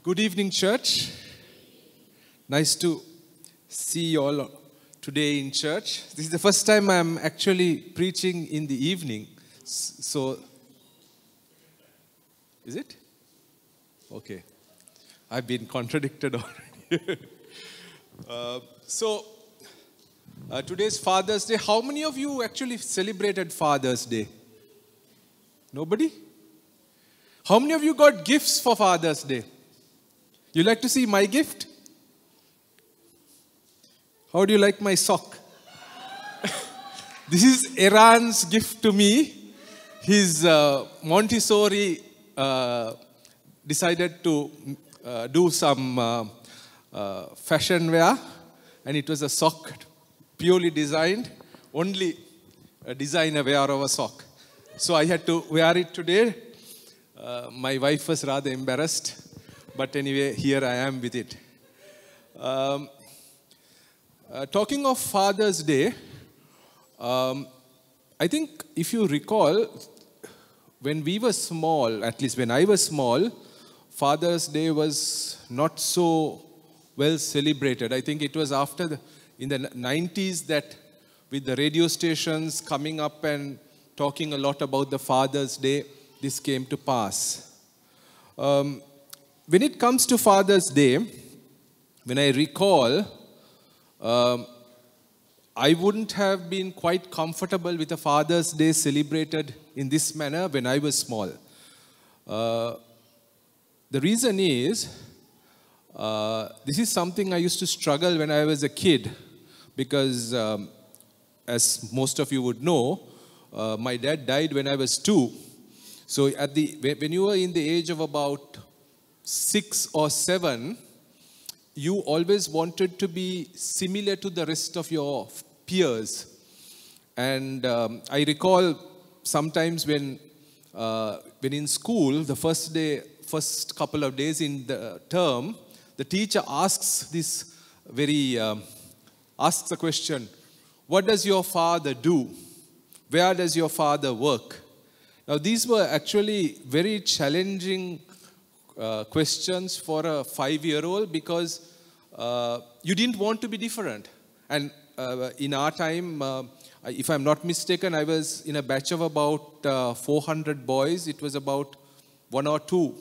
Good evening, church. Nice to see you all today in church. This is the first time I'm actually preaching in the evening. So, is it? Okay. I've been contradicted already. Today's Father's Day. How many of you actually celebrated Father's Day? Nobody? How many of you got gifts for Father's Day? You like to see my gift? How do you like my sock? This is Iran's gift to me. His Montessori decided to do some fashion wear, and it was a sock purely designed, only a designer wear of a sock. So I had to wear it today. My wife was rather embarrassed. But anyway, here I am with it. Talking of Father's Day, I think if you recall, when we were small, at least when I was small, Father's Day was not so well celebrated. I think it was in the 90s that with the radio stations coming up and talking a lot about the Father's Day, this came to pass. When it comes to Father's Day, when I recall, I wouldn't have been quite comfortable with a Father's Day celebrated in this manner when I was small. The reason is, this is something I used to struggle when I was a kid, because as most of you would know, my dad died when I was 2. So when you were in the age of about 6 or 7, you always wanted to be similar to the rest of your peers. And I recall sometimes when in school, the first couple of days in the term, the teacher asks asks the question, what does your father do? Where does your father work? Now, these were actually very challenging questions for a 5-year-old, because you didn't want to be different. And in our time, if I'm not mistaken, I was in a batch of about 400 boys. It was about 1 or 2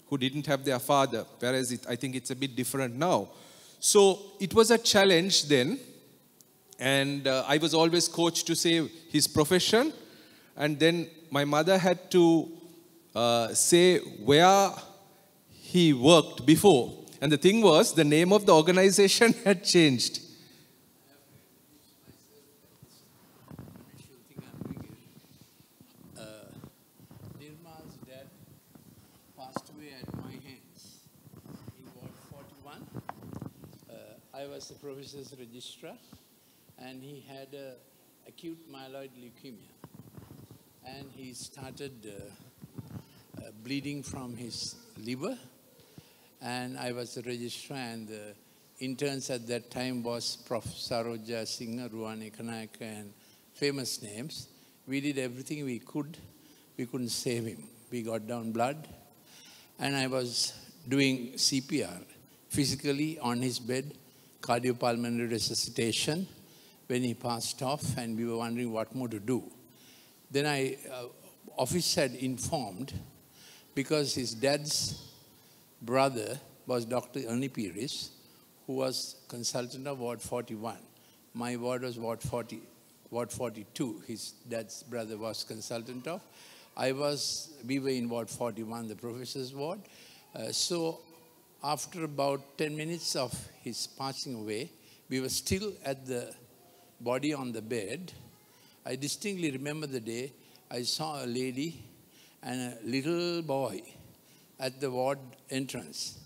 who didn't have their father, whereas I think it's a bit different now. So it was a challenge then, and I was always coached to say his profession, and then my mother had to say where he worked before. And the thing was, the name of the organization had changed. Nirmal's dad passed away at my hands in Ward 41. I was the professor's registrar, and he had acute myeloid leukemia. And he started bleeding from his liver. And I was the registrar, and the interns at that time was Prof. Saroja Singh, Ruwan Ekanayaka, and famous names. We did everything we could. We couldn't save him. We got down blood, and I was doing CPR physically on his bed, cardiopulmonary resuscitation, when he passed off, and we were wondering what more to do. Then office had informed, because his dad's brother was Dr. Ernie Pires, who was consultant of Ward 41. My ward was Ward 42. His dad's brother was consultant of. We were in Ward 41, the professor's ward. So after about 10 minutes of his passing away, we were still at the body on the bed. I distinctly remember the day I saw a lady and a little boy at the ward entrance.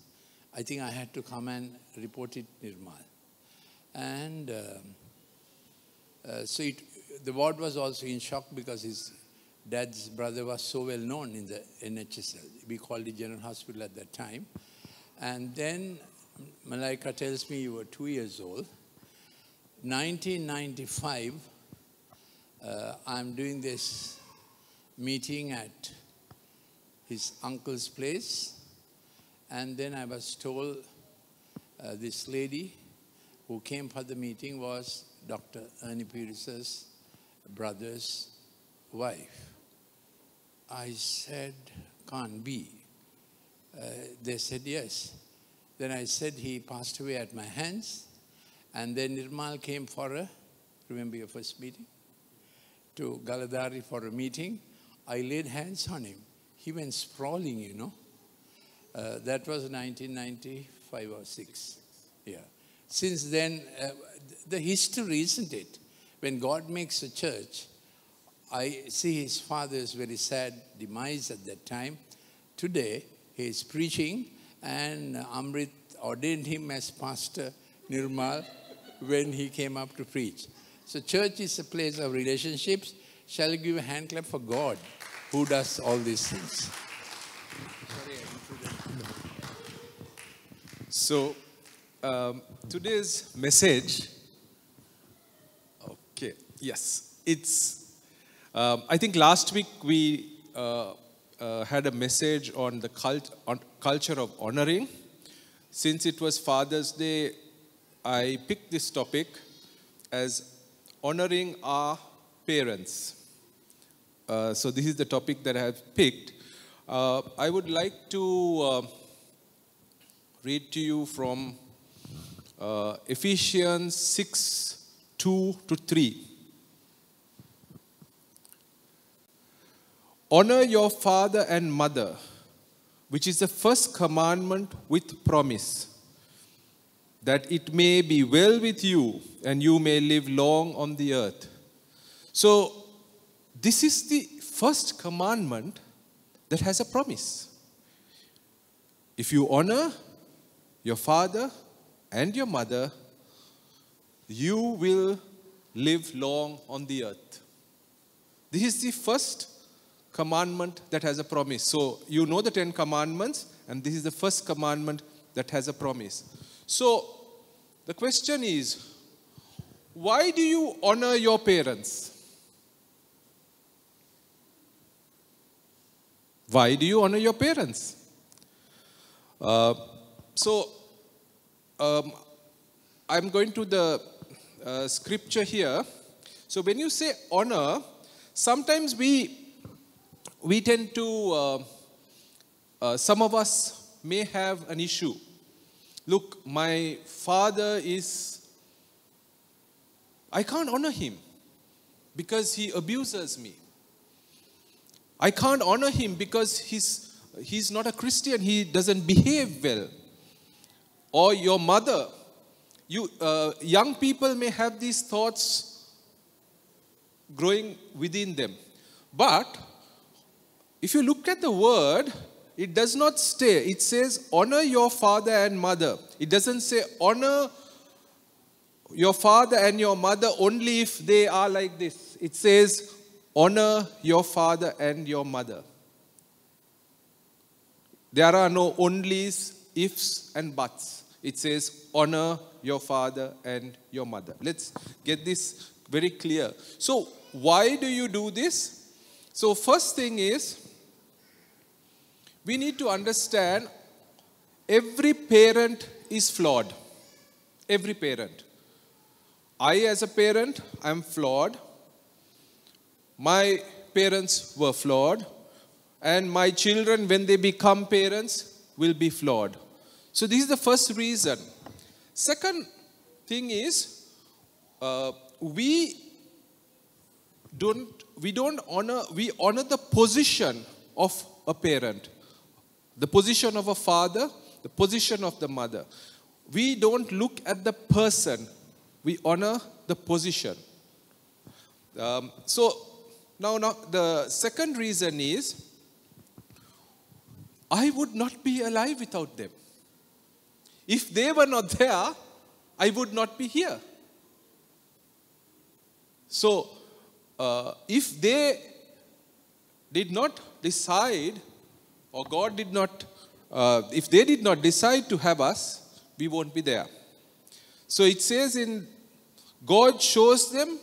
I think I had to come and report it Nirmal. And the ward was also in shock, because his dad's brother was so well known in the NHSL. We called it General Hospital at that time. And then Malaika tells me you were 2 years old. 1995, I'm doing this meeting at his uncle's place, And then I was told this lady who came for the meeting was Dr. Ernie Pires' brother's wife. I said, can't be. They said yes. Then I said he passed away at my hands. And then Nirmal came for remember your first meeting? To Galadari for a meeting. I laid hands on him. He went sprawling, you know. That was 1995 or 6. Yeah. Since then, the history, isn't it? When God makes a church, I see his father's very sad demise at that time. Today, he is preaching, and Amrit ordained him as Pastor Nirmal when he came up to preach. So church is a place of relationships. Shall we give a hand clap for God who does all these things? So, today's message, okay, yes, it's, I think last week we had a message on the culture of honoring. Since it was Father's Day, I picked this topic as honoring our parents. So this is the topic that I have picked. I would like to read to you from Ephesians 6, 2-3. Honor your father and mother, which is the first commandment with promise, that it may be well with you and you may live long on the earth. So, this is the first commandment that has a promise. If you honor your father and your mother, you will live long on the earth. This is the first commandment that has a promise. So, you know the 10 commandments, and this is the first commandment that has a promise. So, the question is, why do you honor your parents? Why do you honor your parents? I'm going to the scripture here. So when you say honor, sometimes we tend to, some of us may have an issue. Look, my father I can't honor him because he abuses me. I can't honor him because he's not a Christian. He doesn't behave well. Or your mother. Young people may have these thoughts growing within them. But if you look at the word, it does not stay. It says, honor your father and mother. It doesn't say, honor your father and your mother only if they are like this. It says, honor your father and your mother. There are no onlys, ifs, and buts. It says, honor your father and your mother. Let's get this very clear. So, why do you do this? So, first thing is, we need to understand every parent is flawed. Every parent. I, as a parent, am flawed. My parents were flawed. And my children, when they become parents, will be flawed. So this is the first reason. Second thing is, we honor the position of a parent. The position of a father, the position of the mother. We don't look at the person. We honor the position. So now the second reason is, I would not be alive without them. If they were not there, I would not be here. So, if they did not decide, or God did not, if they did not decide to have us, we won't be there. So it says God chose them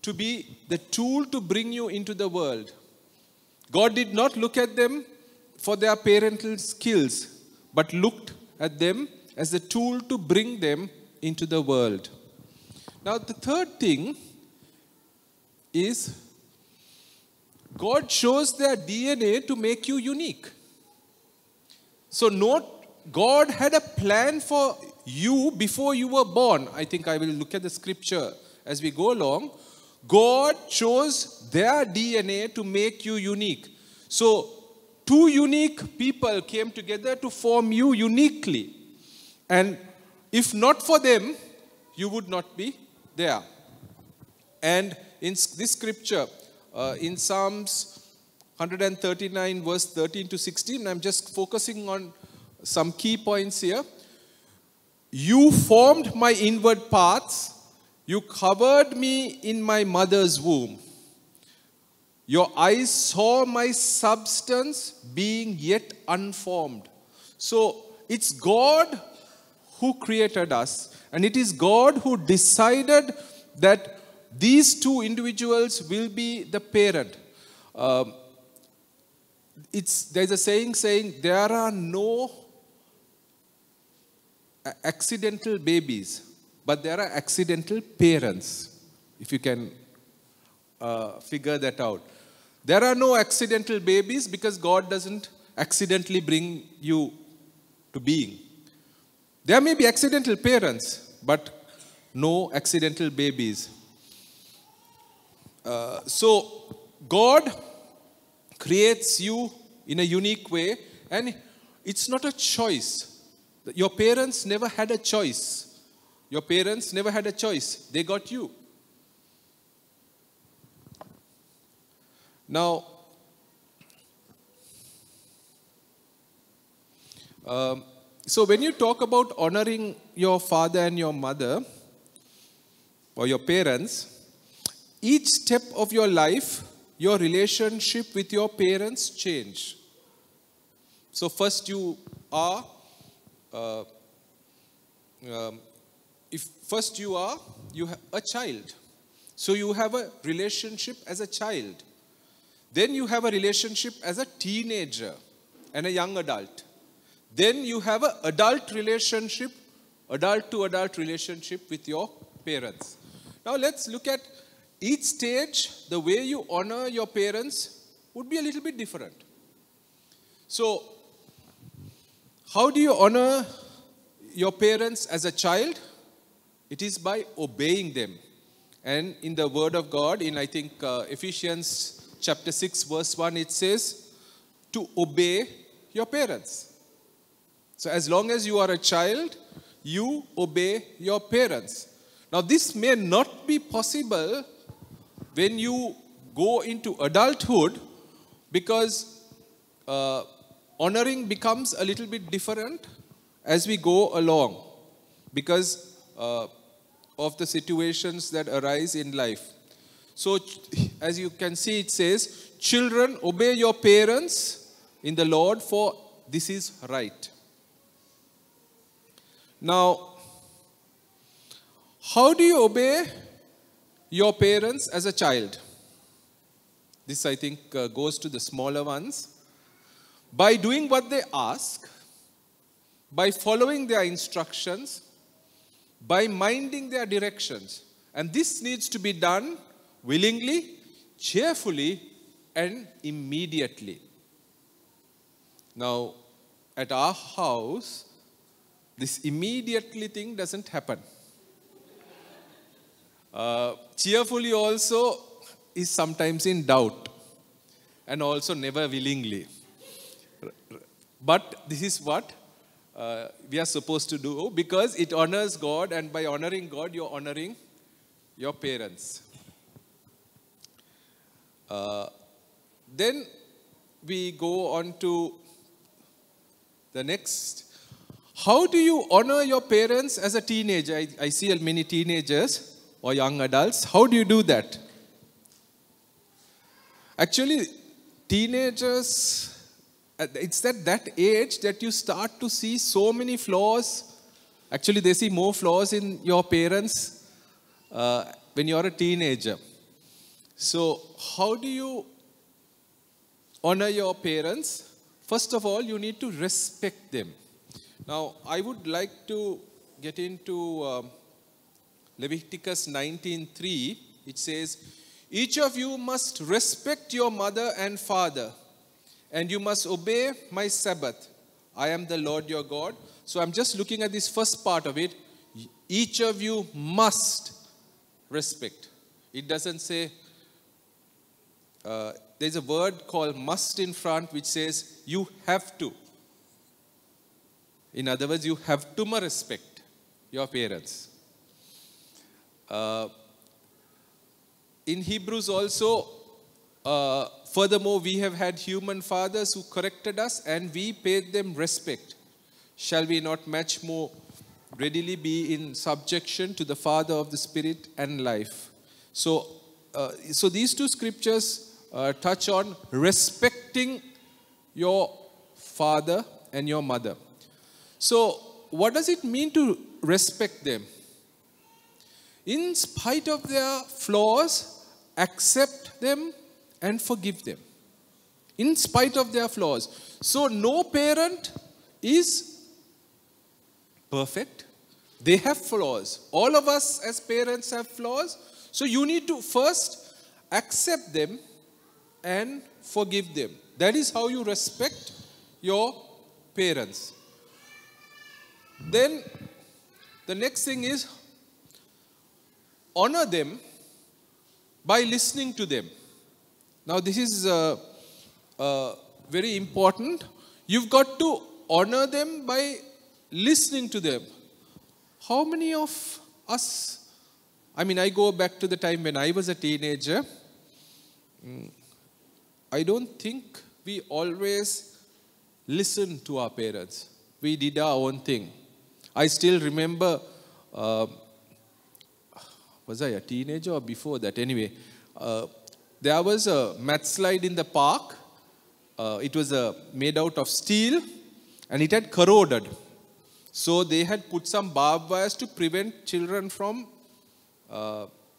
to be the tool to bring you into the world. God did not look at them for their parental skills, but looked at them as a tool to bring them into the world. Now, the third thing is God chose their DNA to make you unique. So note, God had a plan for you before you were born. I think I will look at the scripture as we go along. God chose their DNA to make you unique. So two unique people came together to form you uniquely. And if not for them, you would not be there. And in this scripture, in Psalms 139 verse 13 to 16, I'm just focusing on some key points here. You formed my inward parts. You covered me in my mother's womb. Your eyes saw my substance being yet unformed. So it's God who created us, and it is God who decided that these two individuals will be the parent. There's a saying there are no accidental babies, but there are accidental parents, if you can figure that out. There are no accidental babies because God doesn't accidentally bring you to being. There may be accidental parents, but no accidental babies. So God creates you in a unique way, and it's not a choice. Your parents never had a choice. Your parents never had a choice. They got you. Now, so when you talk about honoring your father and your mother, or your parents, each step of your life, your relationship with your parents change. So first you are, you have a child. So you have a relationship as a child. Then you have a relationship as a teenager and a young adult. Then you have an adult relationship, adult to adult relationship with your parents. Now let's look at each stage. The way you honor your parents would be a little bit different. So, how do you honor your parents as a child? It is by obeying them. And in the Word of God, in I think Ephesians chapter 6 verse 1, it says to obey your parents. So as long as you are a child, you obey your parents. Now this may not be possible when you go into adulthood, because honoring becomes a little bit different as we go along, because of the situations that arise in life. So as you can see, it says, children, obey your parents in the Lord, for this is right. Now, how do you obey your parents as a child? This, I think, goes to the smaller ones. By doing what they ask, by following their instructions, by minding their directions. And this needs to be done willingly, cheerfully, and immediately. Now, at our house, this immediately thing doesn't happen. Cheerfully also is sometimes in doubt, and also never willingly. But this is what we are supposed to do, because it honors God, and by honoring God, you're honoring your parents. Then we go on to the next. How do you honor your parents as a teenager? I see many teenagers or young adults. How do you do that? Actually, teenagers, it's at that age that you start to see so many flaws. Actually, they see more flaws in your parents when you're a teenager. So, how do you honor your parents? First of all, you need to respect them. Now, I would like to get into Leviticus 19:3. It says, each of you must respect your mother and father, and you must obey my Sabbath. I am the Lord your God. So I'm just looking at this first part of it. Each of you must respect. It doesn't say, there's a word called must in front which says you have to. In other words, you have to respect your parents. In Hebrews also, furthermore, we have had human fathers who corrected us and we paid them respect. Shall we not much more readily be in subjection to the Father of the Spirit and life? So these two scriptures touch on respecting your father and your mother. So what does it mean to respect them? In spite of their flaws, accept them and forgive them. In spite of their flaws. So no parent is perfect. They have flaws. All of us as parents have flaws. So you need to first accept them and forgive them. That is how you respect your parents. Then the next thing is honor them by listening to them. Now this is very important. You've got to honor them by listening to them. How many of us, I go back to the time when I was a teenager. I don't think we always listened to our parents. We did our own thing. I still remember, was I a teenager or before that? Anyway, there was a mat slide in the park. It was made out of steel and it had corroded. So they had put some barbed wires to prevent children from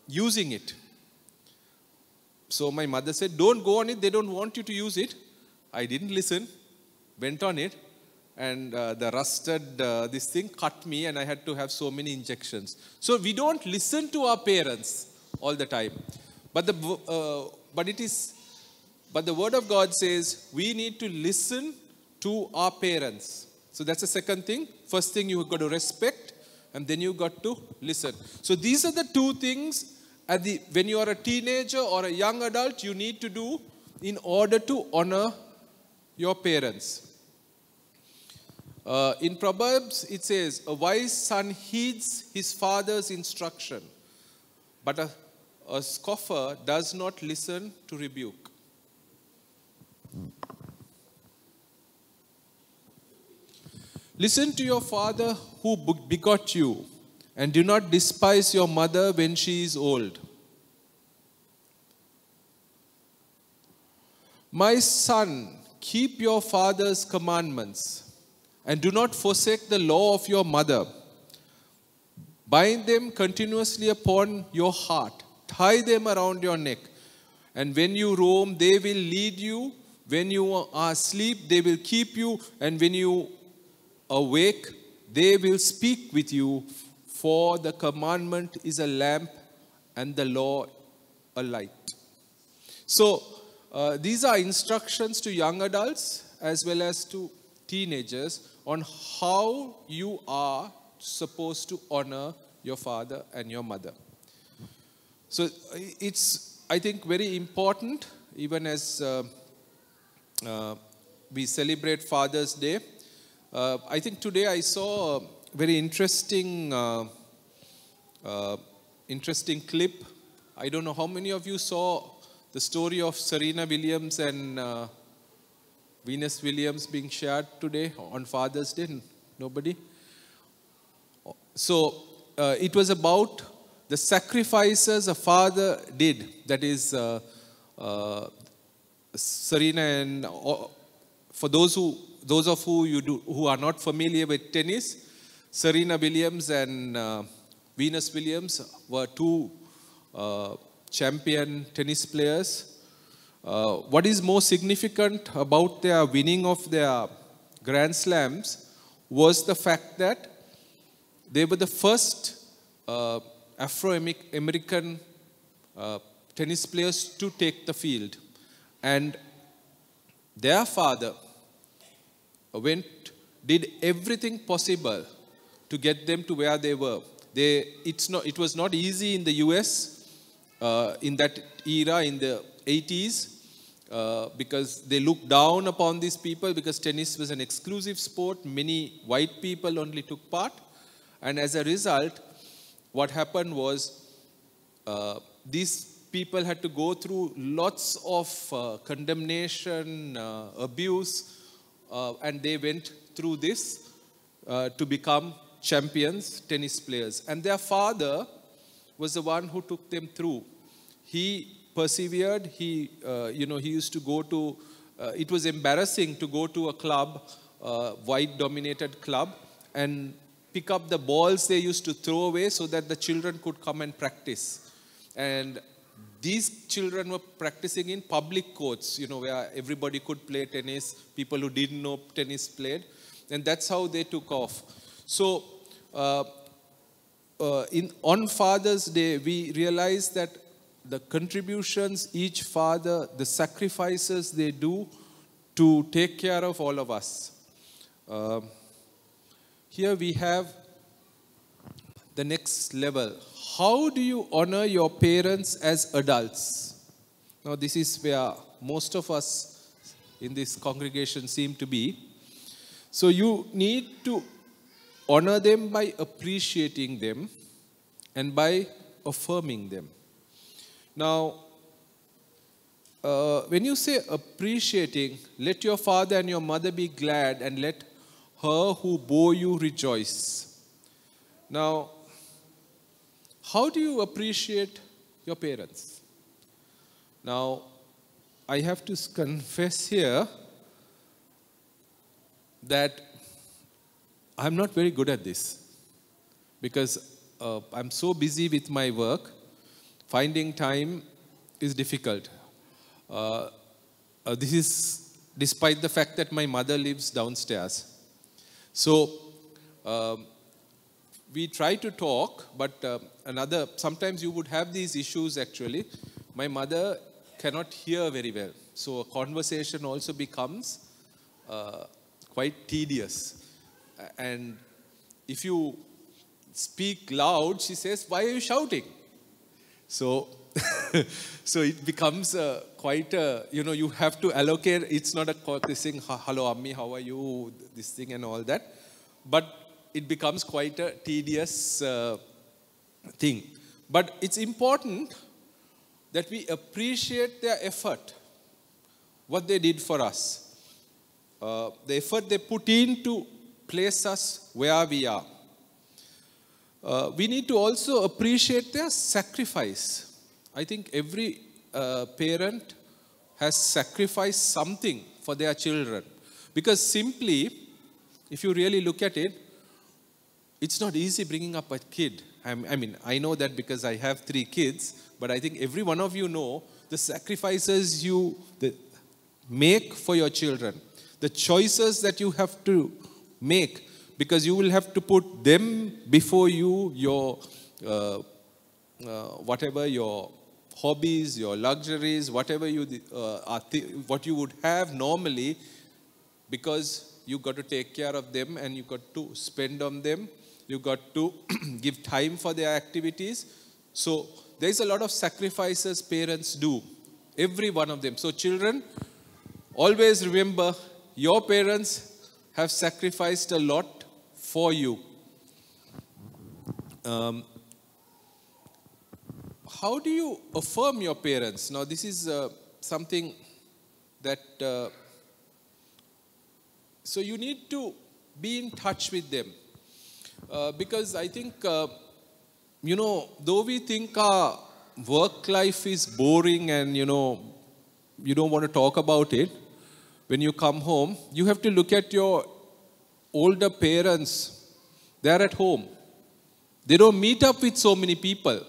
using it. So my mother said, don't go on it, they don't want you to use it. I didn't listen, went on it, and the rusted, this thing cut me and I had to have so many injections. So we don't listen to our parents all the time. But the word of God says we need to listen to our parents. So that's the second thing. First thing, you've got to respect, and then you've got to listen. So these are the two things when you are a teenager or a young adult, you need to do in order to honor your parents. In Proverbs, it says, a wise son heeds his father's instruction, but a scoffer does not listen to rebuke. Listen to your father who begot you, and do not despise your mother when she is old. My son, keep your father's commandments, and do not forsake the law of your mother. Bind them continuously upon your heart. Tie them around your neck. And when you roam, they will lead you. When you are asleep, they will keep you. And when you awake, they will speak with you. For the commandment is a lamp and the law a light. So, these are instructions to young adults as well as to teenagers on how you are supposed to honor your father and your mother. So it's, I think, very important, even as we celebrate Father's Day. I think today I saw a very interesting clip. I don't know how many of you saw the story of Serena Williams and Venus Williams being shared today on Father's Day. Nobody? So it was about the sacrifices a father did. That is, Serena and for those of who are not familiar with tennis, Serena Williams and Venus Williams were two champion tennis players. What is more significant about their winning of their Grand Slams was the fact that they were the first Afro-American tennis players to take the field. And their father did everything possible to get them to where they were. It was not easy in the US in that era, in the 80s, because they looked down upon these people because tennis was an exclusive sport. Many white people only took part. And as a result, what happened was these people had to go through lots of condemnation, abuse, and they went through this to become champions, tennis players. And their father was the one who took them through. He persevered. He used to go to, it was embarrassing to go to a club, white-dominated club, and pick up the balls they used to throw away so that the children could come and practice. And these children were practicing in public courts, where everybody could play tennis. People who didn't know tennis played. And that's how they took off. So, on Father's Day, we realized that the contributions each father, the sacrifices they do to take care of all of us. Here we have the next level. How do you honor your parents as adults? Now, this is where most of us in this congregation seem to be. So you need to honor them by appreciating them and by affirming them. Now, when you say appreciating, let your father and your mother be glad, and let her who bore you rejoice. Now, how do you appreciate your parents? Now, I have to confess here that I'm not very good at this, because I'm so busy with my work. Finding time is difficult. This is despite the fact that my mother lives downstairs. So, we try to talk, but sometimes you would have these issues actually. My mother cannot hear very well. So, a conversation also becomes quite tedious. And if you speak loud, she says, "Why are you shouting?" So, so it becomes quite a, you have to allocate. It's not this thing, "Hello, Ammi, how are you?" This thing and all that. But it becomes quite a tedious thing. But it's important that we appreciate their effort, what they did for us. The effort they put in to place us where we are. We need to also appreciate their sacrifice. I think every parent has sacrificed something for their children. Because simply, if you really look at it, it's not easy bringing up a kid. I know that because I have 3 kids, but I think every one of you know the sacrifices you make for your children. The choices that you have to make, because you will have to put them before you, your whatever your hobbies, your luxuries, whatever what you would have normally, because you got to take care of them and you got to spend on them. You got to give time for their activities. So there's a lot of sacrifices parents do, every one of them. So children, always remember your parents have sacrificed a lot for you. How do you affirm your parents? Now, this is something that, so you need to be in touch with them. Because I think, though we think our work life is boring and, you don't want to talk about it, when you come home, you have to look at your older parents. They're at home. They don't meet up with so many people.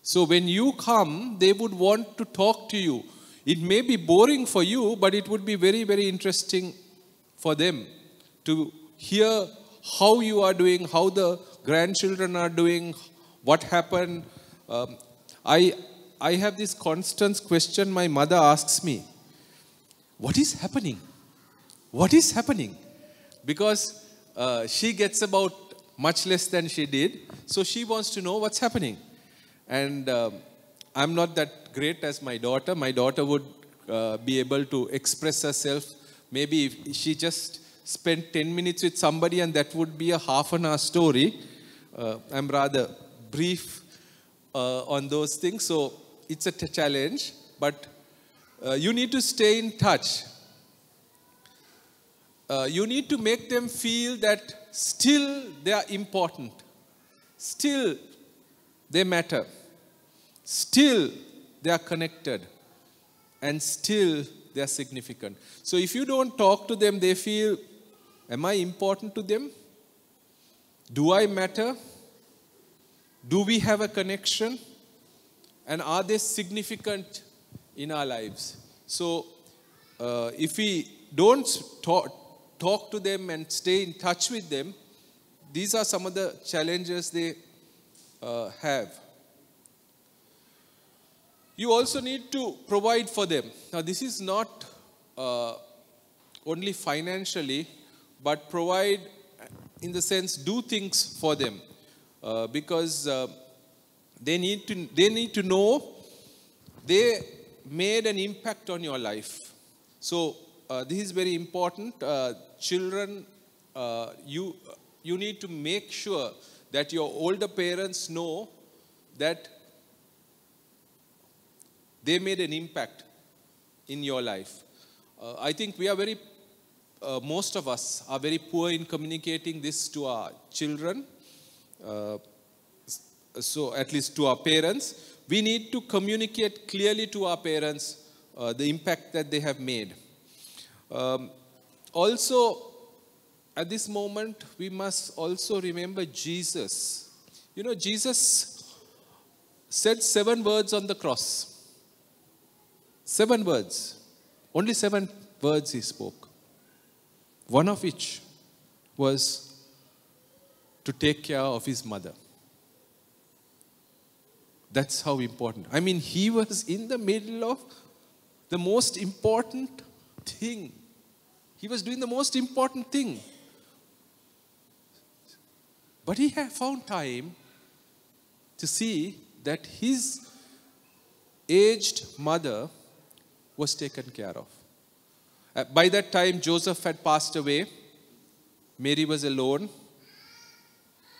So when you come, they would want to talk to you. It may be boring for you, but it would be very, very interesting for them to hear how you are doing, how the grandchildren are doing, what happened. I have this constant question my mother asks me, what is happening? What is happening? Because she gets about much less than she did, so she wants to know what's happening. And I'm not that great as my daughter. My daughter would be able to express herself. Maybe if she just spent 10 minutes with somebody and that would be a half an hour story. I'm rather brief on those things, so it's a challenge. But you need to stay in touch. You need to make them feel that still they are important. Still they matter. Still they are connected. And still they are significant. So if you don't talk to them, they feel, am I important to them? Do I matter? Do we have a connection? And are they significant in our lives? So if we don't talk to them and stay in touch with them, these are some of the challenges they have. You also need to provide for them. Now, this is not only financially, but provide in the sense do things for them, because they need to know they made an impact on your life. So this is very important. Children, you need to make sure that your older parents know that they made an impact in your life. I think we are most of us are very poor in communicating this to our children. So at least to our parents. We need to communicate clearly to our parents the impact that they have made. Also, at this moment, we must also remember Jesus. You know, Jesus said 7 words on the cross. 7 words. Only 7 words he spoke. One of which was to take care of his mother. That's how important. I mean, he was in the middle of the most important thing. He was doing the most important thing. But he had found time to see that his aged mother was taken care of. By that time, Joseph had passed away. Mary was alone.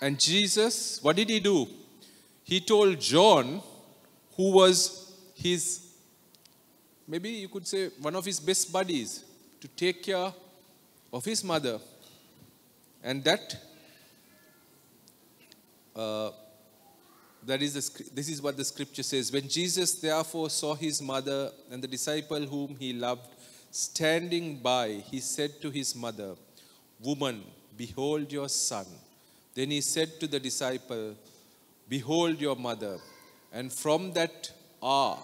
And Jesus, what did he do? He told John, who was his, maybe you could say one of his best buddies, to take care of his mother. And this is what the scripture says. When Jesus therefore saw his mother and the disciple whom he loved standing by, he said to his mother, "Woman, behold your son." Then he said to the disciple, "Behold your mother." And from that hour,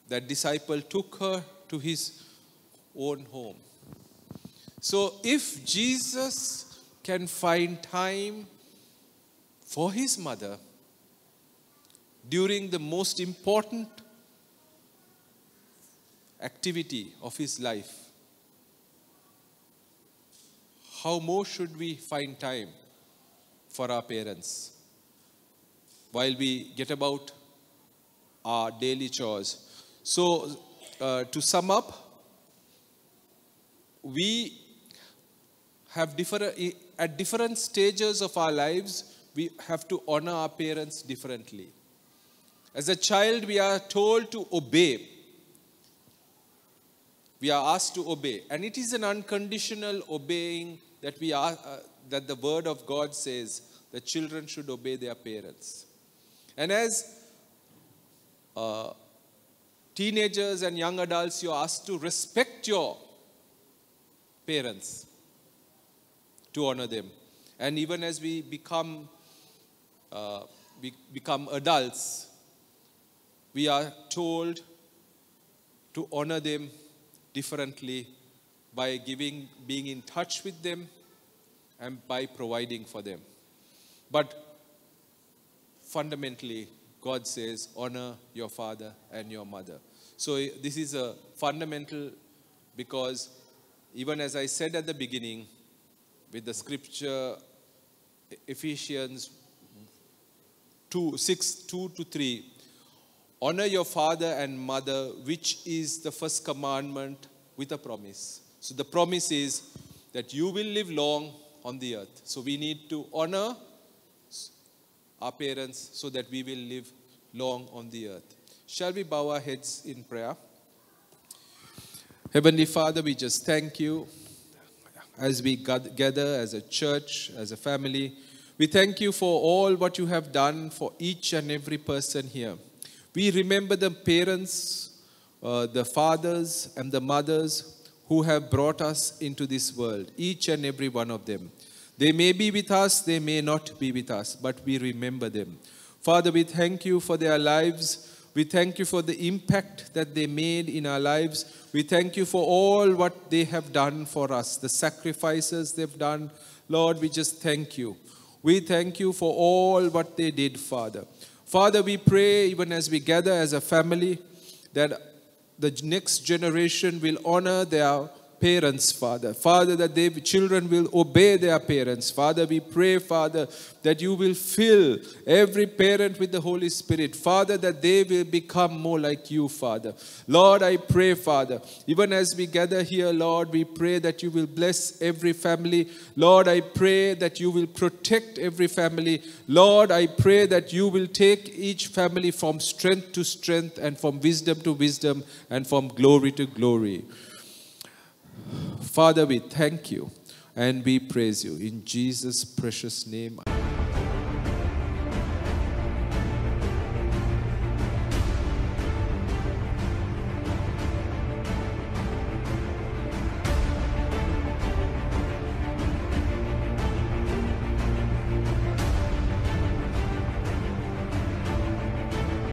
that disciple took her to his own home. So if Jesus can find time for his mother during the most important activity of his life, how more should we find time for our parents while we get about our daily chores? So, to sum up, we have at different stages of our lives, we have to honor our parents differently. As a child, we are told to obey. We are asked to obey. And it is an unconditional obeying that that the word of God says that children should obey their parents. And as teenagers and young adults, you are asked to respect your parents, to honor them. And even as we become adults, we are told to honor them differently by being in touch with them, and by providing for them. But fundamentally, God says, honor your father and your mother. So this is a fundamental, because even as I said at the beginning, with the scripture, Ephesians 2:6-3, honor your father and mother, which is the first commandment with a promise. So the promise is that you will live long on the earth. So we need to honor our parents so that we will live long on the earth. Shall we bow our heads in prayer? Heavenly Father, we just thank you as we gather as a church, as a family. We thank you for all what you have done for each and every person here. We remember the parents, the fathers and the mothers who have brought us into this world, each and every one of them. They may be with us, they may not be with us, but we remember them. Father, we thank you for their lives. We thank you for the impact that they made in our lives. We thank you for all what they have done for us, the sacrifices they've done. Lord, we just thank you. We thank you for all what they did, Father. Father, we pray, even as we gather as a family, that the next generation will honor their parents, Father. Father, that their children will obey their parents. Father, we pray, Father, that you will fill every parent with the Holy Spirit. Father, that they will become more like you, Father. Lord, I pray, Father, even as we gather here, Lord, we pray that you will bless every family. Lord, I pray that you will protect every family. Lord, I pray that you will take each family from strength to strength and from wisdom to wisdom and from glory to glory. Father, we thank you and we praise you. In Jesus' precious name.